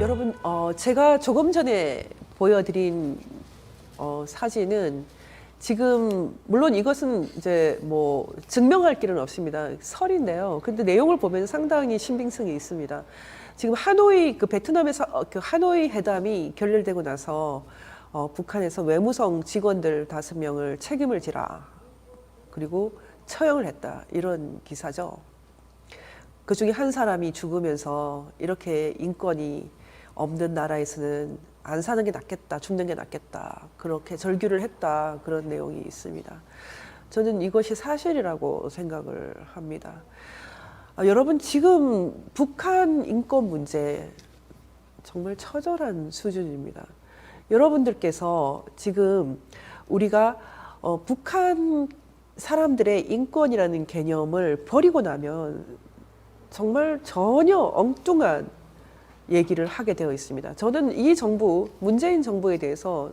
여러분, 제가 조금 전에 보여드린 사진은 지금 물론 이것은 이제 뭐 증명할 길은 없습니다. 설인데요. 근데 내용을 보면 상당히 신빙성이 있습니다. 지금 하노이 그 베트남에서 그 하노이 회담이 결렬되고 나서 북한에서 외무성 직원들 5명을 책임을 지라. 그리고 처형을 했다. 이런 기사죠. 그 중에 한 사람이 죽으면서 이렇게 인권이 없는 나라에서는 안 사는 게 낫겠다, 죽는 게 낫겠다, 그렇게 절규를 했다, 그런 내용이 있습니다. 저는 이것이 사실이라고 생각을 합니다. 여러분, 지금 북한 인권 문제 정말 처절한 수준입니다. 여러분들께서 지금 우리가 북한 사람들의 인권이라는 개념을 버리고 나면 정말 전혀 엉뚱한 얘기를 하게 되어 있습니다. 저는 이 정부, 문재인 정부에 대해서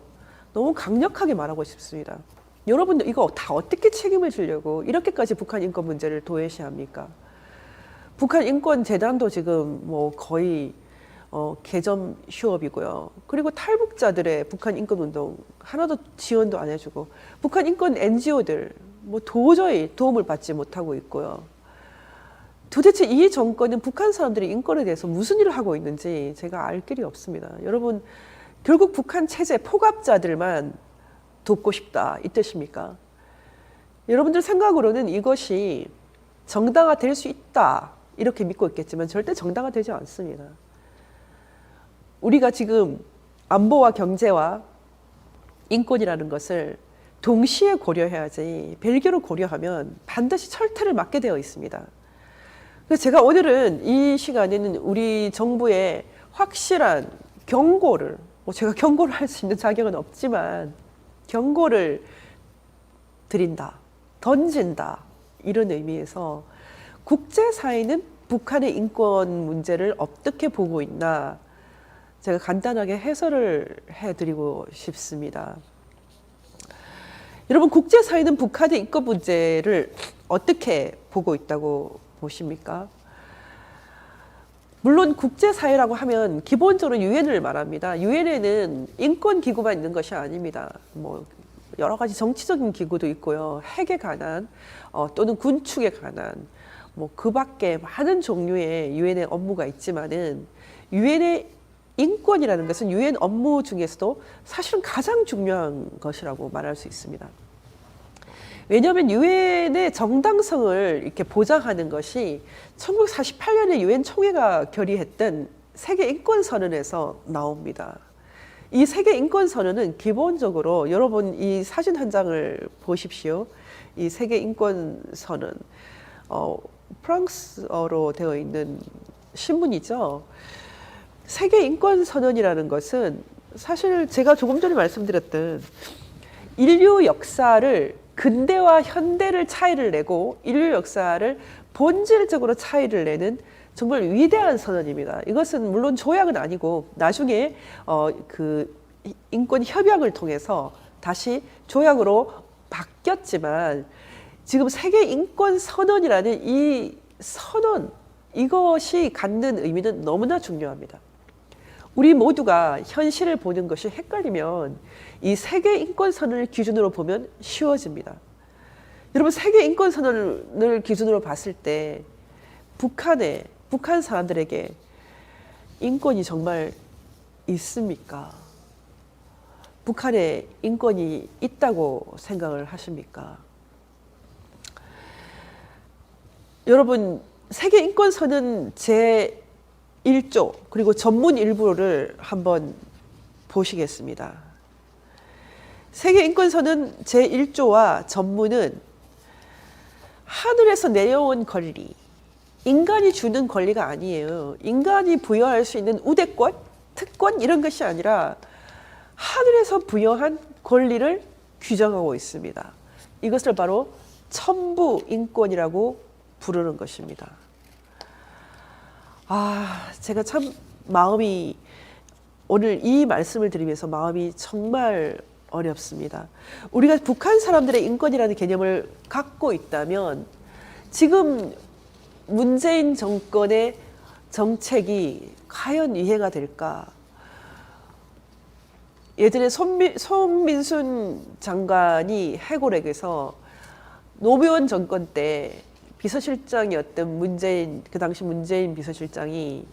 너무 강력하게 말하고 싶습니다. 여러분들 이거 다 어떻게 책임을 지려고 이렇게까지 북한 인권 문제를 도외시합니까? 북한 인권 재단도 지금 뭐 거의 개점 휴업이고요. 그리고 탈북자들의 북한 인권 운동 하나도 지원도 안 해주고 북한 인권 NGO들 뭐 도저히 도움을 받지 못하고 있고요. 도대체 이 정권은 북한 사람들의 인권에 대해서 무슨 일을 하고 있는지 제가 알 길이 없습니다. 여러분, 결국 북한 체제 포갑자들만 돕고 싶다 이 뜻입니까? 여러분들 생각으로는 이것이 정당화될 수 있다 이렇게 믿고 있겠지만 절대 정당화되지 않습니다. 우리가 지금 안보와 경제와 인권이라는 것을 동시에 고려해야지 별개로 고려하면 반드시 철퇴를 맞게 되어 있습니다. 그래서 제가 오늘은 이 시간에는 우리 정부의 확실한 경고를, 제가 경고를 할 수 있는 자격은 없지만 경고를 드린다, 던진다 이런 의미에서 국제사회는 북한의 인권 문제를 어떻게 보고 있나 제가 간단하게 해설을 해드리고 싶습니다. 여러분, 국제사회는 북한의 인권 문제를 어떻게 보고 있다고 보십니까? 물론 국제사회라고 하면 기본적으로 유엔을 말합니다. 유엔에는 인권기구만 있는 것이 아닙니다. 뭐 여러 가지 정치적인 기구도 있고요. 핵에 관한 또는 군축에 관한 뭐 그 밖에 많은 종류의 유엔의 업무가 있지만은 유엔의 인권이라는 것은 유엔 업무 중에서도 사실은 가장 중요한 것이라고 말할 수 있습니다. 왜냐하면 유엔의 정당성을 이렇게 보장하는 것이 1948년에 유엔 총회가 결의했던 세계 인권 선언에서 나옵니다. 이 세계 인권 선언은 기본적으로 여러분 이 사진 한 장을 보십시오. 이 세계 인권 선언 프랑스어로 되어 있는 신문이죠. 세계 인권 선언이라는 것은 사실 제가 조금 전에 말씀드렸던 인류 역사를 근대와 현대를 차이를 내고 인류 역사를 본질적으로 차이를 내는 정말 위대한 선언입니다. 이것은 물론 조약은 아니고 나중에 그 인권 협약을 통해서 다시 조약으로 바뀌었지만 지금 세계 인권 선언이라는 이 선언 이것이 갖는 의미는 너무나 중요합니다. 우리 모두가 현실을 보는 것이 헷갈리면 이 세계 인권 선언을 기준으로 보면 쉬워집니다. 여러분, 세계 인권 선언을 기준으로 봤을 때 북한 사람들에게 인권이 정말 있습니까? 북한에 인권이 있다고 생각을 하십니까? 여러분, 세계 인권 선언 제1조 그리고 전문 일부를 한번 보시겠습니다. 세계 인권선언 제1조와 전문은 하늘에서 내려온 권리, 인간이 주는 권리가 아니에요. 인간이 부여할 수 있는 우대권, 특권 이런 것이 아니라 하늘에서 부여한 권리를 규정하고 있습니다. 이것을 바로 천부 인권이라고 부르는 것입니다. 제가 참 마음이 오늘 이 말씀을 드리면서 마음이 정말 어렵습니다. 우리가 북한 사람들의 인권이라는 개념을 갖고 있다면 지금 문재인 정권의 정책이 과연 이해가 될까? 예전에 손민순 장관이 해고록에서 노무현 정권 때 비서실장이었던 그 당시 문재인 비서실장이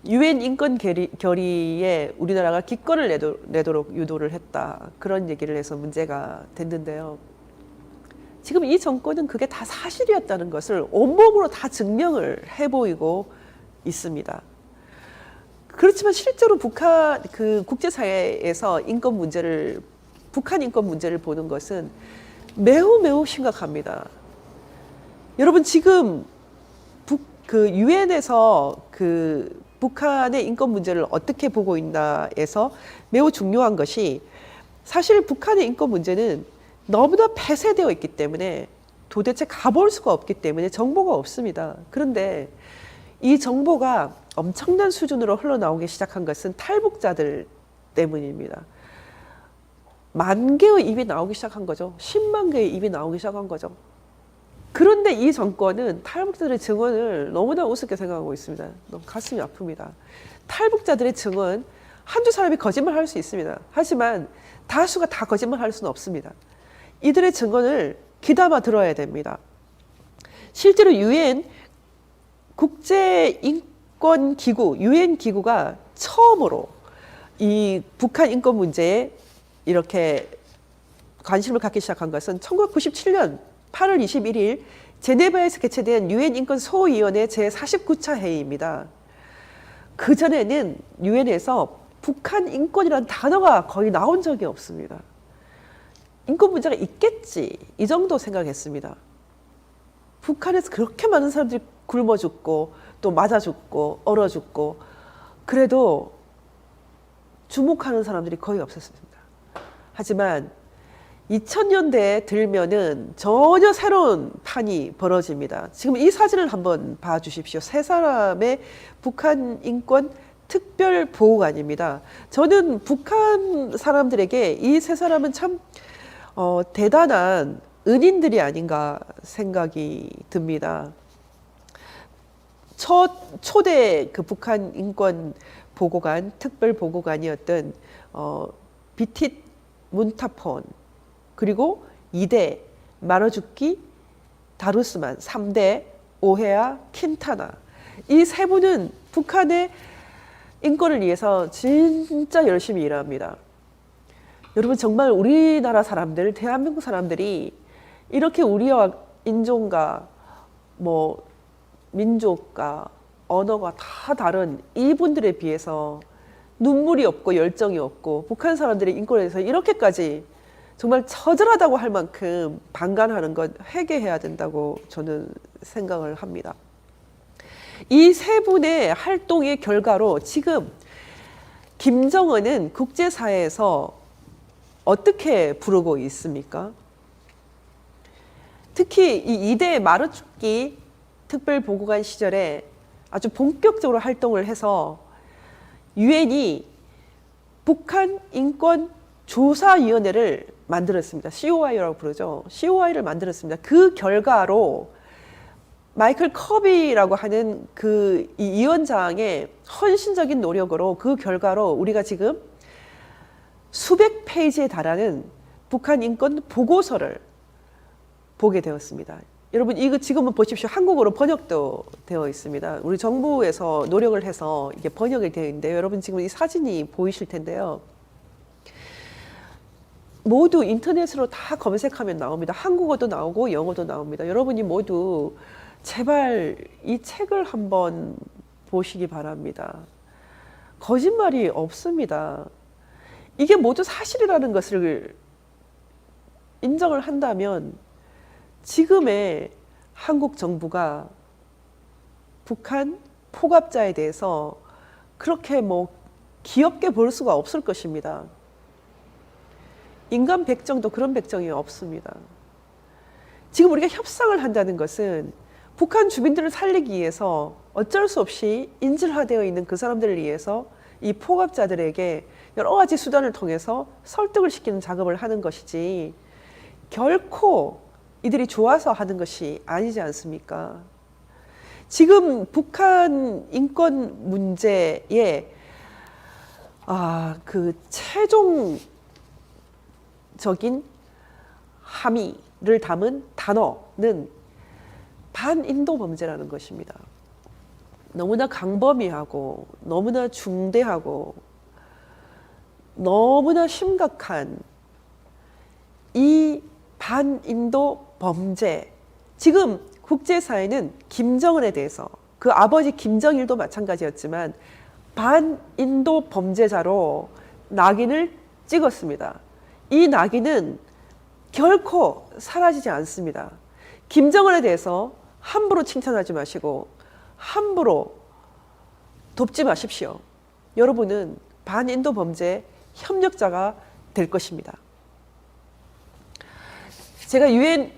유엔 인권 결의에 우리나라가 기권을 내도록 유도를 했다. 그런 얘기를 해서 문제가 됐는데요. 지금 이 정권은 그게 다 사실이었다는 것을 온몸으로 다 증명을 해보이고 있습니다. 그렇지만 실제로 북한 국제사회에서 북한 인권 문제를 보는 것은 매우 매우 심각합니다. 여러분 지금 유엔에서 북한의 인권 문제를 어떻게 보고 있나에서 매우 중요한 것이 사실 북한의 인권 문제는 너무나 폐쇄되어 있기 때문에 도대체 가볼 수가 없기 때문에 정보가 없습니다. 그런데 이 정보가 엄청난 수준으로 흘러나오기 시작한 것은 탈북자들 때문입니다. 10,000개의 입이 나오기 시작한 거죠. 10만 개의 입이 나오기 시작한 거죠. 그런데 이 정권은 탈북자들의 증언을 너무나 우습게 생각하고 있습니다. 너무 가슴이 아픕니다. 탈북자들의 증언, 한두 사람이 거짓말할 수 있습니다. 하지만 다수가 다 거짓말할 수는 없습니다. 이들의 증언을 귀담아 들어야 됩니다. 실제로 유엔 국제인권기구, 유엔 기구가 처음으로 이 북한 인권 문제에 이렇게 관심을 갖기 시작한 것은 1997년 8월 21일 제네바에서 개최된 유엔 인권 소위원회 제49차 회의입니다. 그전에는 유엔에서 북한 인권이라는 단어가 거의 나온 적이 없습니다. 인권 문제가 있겠지 이 정도 생각했습니다. 북한에서 그렇게 많은 사람들이 굶어 죽고 또 맞아 죽고 얼어 죽고 그래도 주목하는 사람들이 거의 없었습니다. 하지만 2000년대에 들면은 전혀 새로운 판이 벌어집니다. 지금 이 사진을 한번 봐주십시오. 세 사람의 북한 인권 특별 보호관입니다. 저는 북한 사람들에게 이 세 사람은 참 대단한 은인들이 아닌가 생각이 듭니다. 초대 북한 인권 보고관, 특별 보고관이었던 비tit 문타폰, 그리고 2대 마러주키 다루스만, 3대 오헤아 킨타나. 이 세 분은 북한의 인권을 위해서 진짜 열심히 일합니다. 여러분 정말 우리나라 사람들, 대한민국 사람들이 이렇게 우리와 인종과 민족과 언어가 다 다른 이분들에 비해서 눈물이 없고 열정이 없고 북한 사람들의 인권에 대해서 이렇게까지 정말 처절하다고 할 만큼 방관하는 것 회개해야 된다고 저는 생각을 합니다. 이 세 분의 활동의 결과로 지금 김정은은 국제사회에서 어떻게 부르고 있습니까? 특히 이 2대 마루츠키 특별보고관 시절에 아주 본격적으로 활동을 해서 유엔이 북한 인권 조사위원회를 만들었습니다. COI라고 부르죠. COI를 만들었습니다. 그 결과로 마이클 커비라고 하는 이 위원장의 헌신적인 노력으로 그 결과로 우리가 지금 수백 페이지에 달하는 북한 인권 보고서를 보게 되었습니다. 여러분 이거 지금은 보십시오. 한국어로 번역도 되어 있습니다. 우리 정부에서 노력을 해서 이게 번역이 되어 있는데요. 여러분 지금 이 사진이 보이실 텐데요. 모두 인터넷으로 다 검색하면 나옵니다. 한국어도 나오고 영어도 나옵니다. 여러분이 모두 제발 이 책을 한번 보시기 바랍니다. 거짓말이 없습니다. 이게 모두 사실이라는 것을 인정을 한다면 지금의 한국 정부가 북한 포갑자에 대해서 그렇게 귀엽게 볼 수가 없을 것입니다. 인간 백정도 그런 백정이 없습니다. 지금 우리가 협상을 한다는 것은 북한 주민들을 살리기 위해서 어쩔 수 없이 인질화되어 있는 그 사람들을 위해서 이 포갑자들에게 여러 가지 수단을 통해서 설득을 시키는 작업을 하는 것이지 결코 이들이 좋아서 하는 것이 아니지 않습니까? 지금 북한 인권 문제에 그 최종적인 함의를 담은 단어는 반인도 범죄라는 것입니다. 너무나 강범위하고 너무나 중대하고 너무나 심각한 이 반인도 범죄, 지금 국제사회는 김정은에 대해서, 그 아버지 김정일도 마찬가지였지만 반인도 범죄자로 낙인을 찍었습니다. 이 낙인은 결코 사라지지 않습니다. 김정은에 대해서 함부로 칭찬하지 마시고 함부로 돕지 마십시오. 여러분은 반인도 범죄 협력자가 될 것입니다. 제가 유엔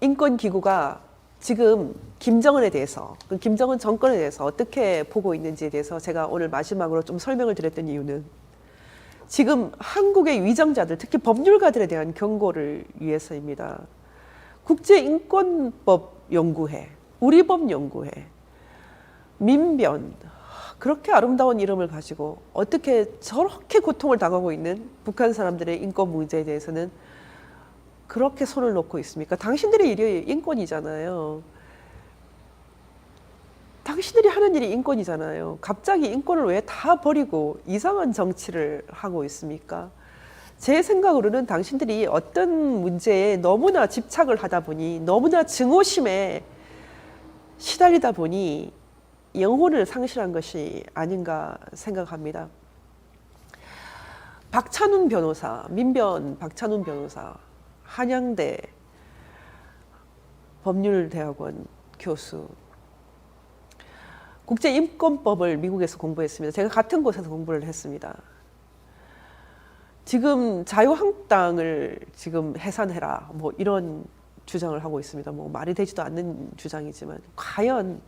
인권기구가 지금 김정은에 대해서, 김정은 정권에 대해서 어떻게 보고 있는지에 대해서 제가 오늘 마지막으로 좀 설명을 드렸던 이유는 지금 한국의 위정자들, 특히 법률가들에 대한 경고를 위해서입니다. 국제인권법연구회, 우리법연구회, 민변, 그렇게 아름다운 이름을 가지고 어떻게 저렇게 고통을 당하고 있는 북한 사람들의 인권 문제에 대해서는 그렇게 손을 놓고 있습니까? 당신들의 일이 인권이잖아요. 당신들이 하는 일이 인권이잖아요. 갑자기 인권을 왜 다 버리고 이상한 정치를 하고 있습니까? 제 생각으로는 당신들이 어떤 문제에 너무나 집착을 하다 보니, 너무나 증오심에 시달리다 보니 영혼을 상실한 것이 아닌가 생각합니다. 박찬훈 변호사, 민변 박찬훈 변호사, 한양대 법률대학원 교수, 국제인권법을 미국에서 공부했습니다. 제가 같은 곳에서 공부를 했습니다. 지금 자유한국당을 지금 해산해라, 뭐 이런 주장을 하고 있습니다. 뭐 말이 되지도 않는 주장이지만, 과연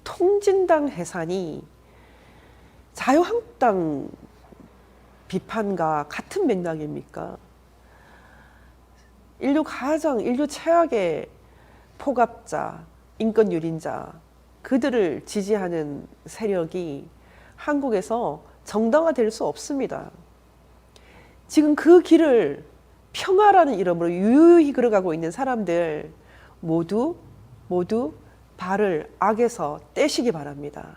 통진당 해산이 자유한국당 비판과 같은 맥락입니까? 인류 최악의 포갑자, 인권유린자, 그들을 지지하는 세력이 한국에서 정당화될 수 없습니다. 지금 그 길을 평화라는 이름으로 유유히 걸어가고 있는 사람들 모두 발을 악에서 떼시기 바랍니다.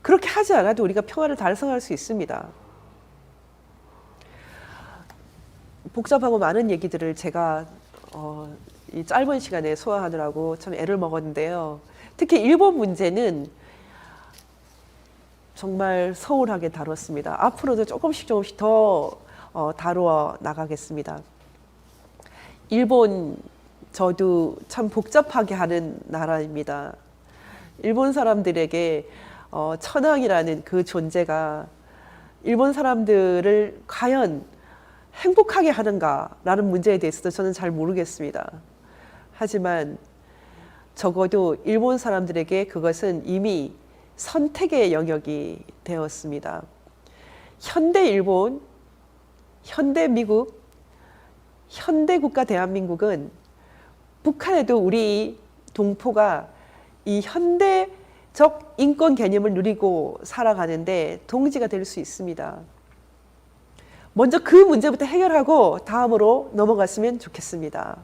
그렇게 하지 않아도 우리가 평화를 달성할 수 있습니다. 복잡하고 많은 얘기들을 제가 이 짧은 시간에 소화하느라고 참 애를 먹었는데요. 특히 일본 문제는 정말 소홀하게 다뤘습니다. 앞으로도 조금씩 더 다루어 나가겠습니다. 일본, 저도 참 복잡하게 하는 나라입니다. 일본 사람들에게 천황이라는 그 존재가 일본 사람들을 과연 행복하게 하는가라는 문제에 대해서도 저는 잘 모르겠습니다. 하지만 적어도 일본 사람들에게 그것은 이미 선택의 영역이 되었습니다. 현대 일본, 현대 미국, 현대 국가 대한민국은 북한에도 우리 동포가 이 현대적 인권 개념을 누리고 살아가는데 동지가 될 수 있습니다. 먼저 그 문제부터 해결하고 다음으로 넘어갔으면 좋겠습니다.